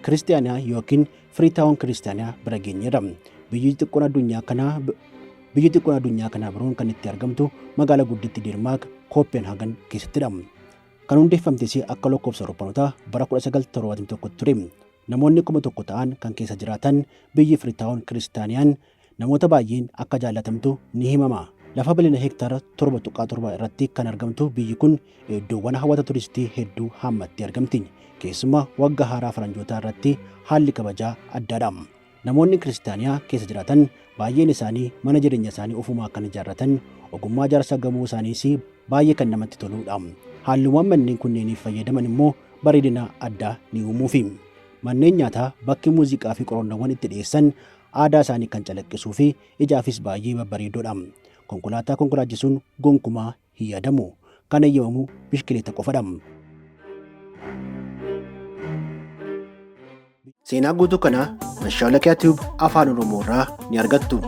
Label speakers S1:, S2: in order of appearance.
S1: kiristaanaa yookiin Freetown kiristaanaa bira geenyeerra. Biyyi xiqqoon addunyaa kanaa biroon kan itti argamtu magaalaa guddittii Denmaark Kopenhaagen keessattidha. Kan hundeeffamtes akka lakkoofsa Awurooppanotaa bara 1971 ture. Namoonni 1,000 ta'an kan keessa jiraatan biyyi Freetown kiristaanaan namoota baay'een akka jaallatamtu ni himama. Lafa bal'ina hektaara 7.7 irratti kan argamtu biyyi kun iddoowwan hawwata turistii hedduu hammattee argamti. Keessumaa waggaa haaraa faranjootaa irratti haalli kabajaa addaadha. Namoonni kiristaanaa keessa jiraatan baay'een isaanii mana jireenya isaanii ofumaa kan ijaarratan, ogummaa ijaarsa gamoo isaaniis baay'ee kan namatti toludha. Haalluuwwan manneen kunneeniif fayyadaman immoo bareedina addaa ni uumuufi. Manneen nyaataa bakki muuziqaa fi qorannoowwan itti dhiyeessan aadaa isaanii kan calaqqisuu fi ijaafis baay'ee babbareedoodha. Konkolaataa konkolaachisuun gonkumaa hin yaadamu. Kan eeyyamamu bishkileeta qofadha. Seenaa guutuu kana Mashaalaqaa Tube Afaan Oromoo irraa ni argattu.